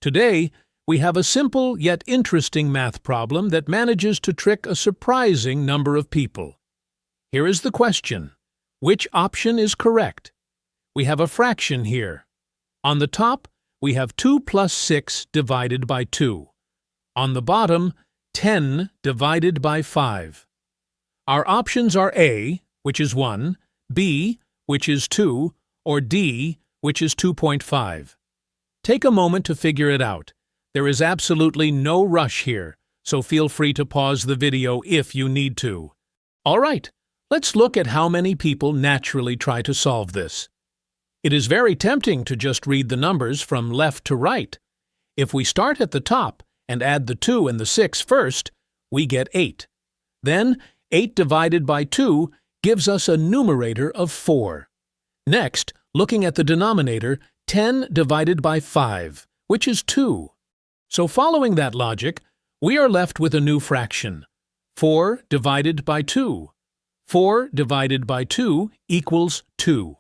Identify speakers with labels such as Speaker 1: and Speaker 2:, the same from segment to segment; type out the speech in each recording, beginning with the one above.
Speaker 1: Today, we have a simple yet interesting math problem that manages to trick a surprising number of people. Here is the question. Which option is correct? We have a fraction here. On the top, we have 2 plus 6 divided by 2. On the bottom, 10 divided by 5. Our options are A, which is 1, B, which is 2, or D, which is 2.5. Take a moment to figure it out. There is absolutely no rush here, so feel free to pause the video if you need to. All right, let's look at how many people naturally try to solve this. It is very tempting to just read the numbers from left to right. If we start at the top and add the 2 and the 6 first, we get 8. Then, 8 divided by 2 gives us a numerator of 4. Next, looking at the denominator, 10 divided by 5, which is 2. So following that logic, we are left with a new fraction, 4 divided by 2. 4 divided by 2 equals 2.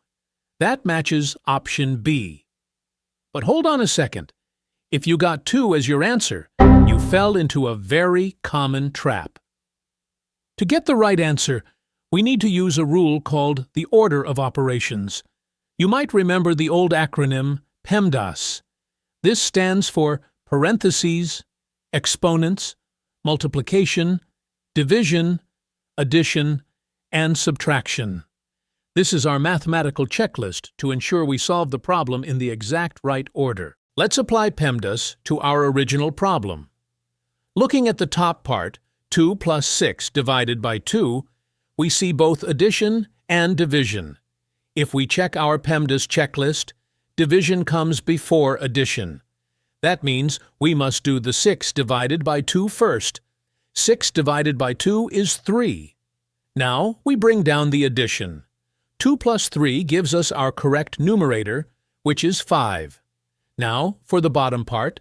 Speaker 1: That matches option B. But hold on a second. If you got 2 as your answer, you fell into a very common trap. To get the right answer, we need to use a rule called the order of operations. You might remember the old acronym PEMDAS. This stands for parentheses, exponents, multiplication, division, addition, and subtraction. This is our mathematical checklist to ensure we solve the problem in the exact right order. Let's apply PEMDAS to our original problem. Looking at the top part, 2 plus 6 divided by 2, we see both addition and division. If we check our PEMDAS checklist, division comes before addition. That means we must do the 6 divided by 2 first. 6 divided by 2 is 3. Now we bring down the addition. 2 plus 3 gives us our correct numerator, which is 5. Now, for the bottom part,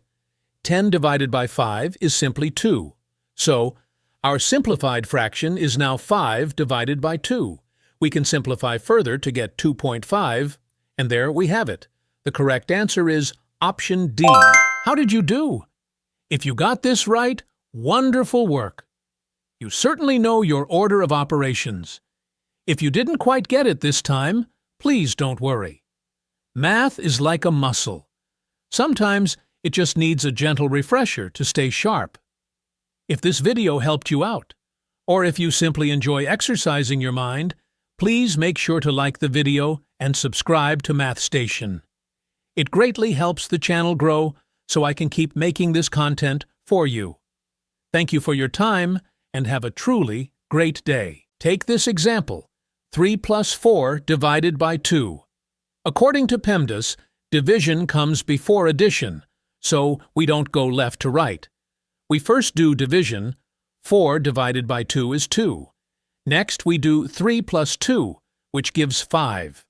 Speaker 1: 10 divided by 5 is simply 2. So, our simplified fraction is now 5 divided by 2. We can simplify further to get 2.5, and there we have it. The correct answer is option D. How did you do? If you got this right, wonderful work. You certainly know your order of operations. If you didn't quite get it this time, please don't worry. Math is like a muscle. Sometimes it just needs a gentle refresher to stay sharp. If this video helped you out, or if you simply enjoy exercising your mind, please make sure to like the video and subscribe to Math Station. It greatly helps the channel grow so I can keep making this content for you. Thank you for your time and have a truly great day. Take this example. 3 plus 4 divided by 2. According to PEMDAS, division comes before addition, so we don't go left to right. We first do division. 4 divided by 2 is 2. Next, we do 3 plus 2, which gives 5.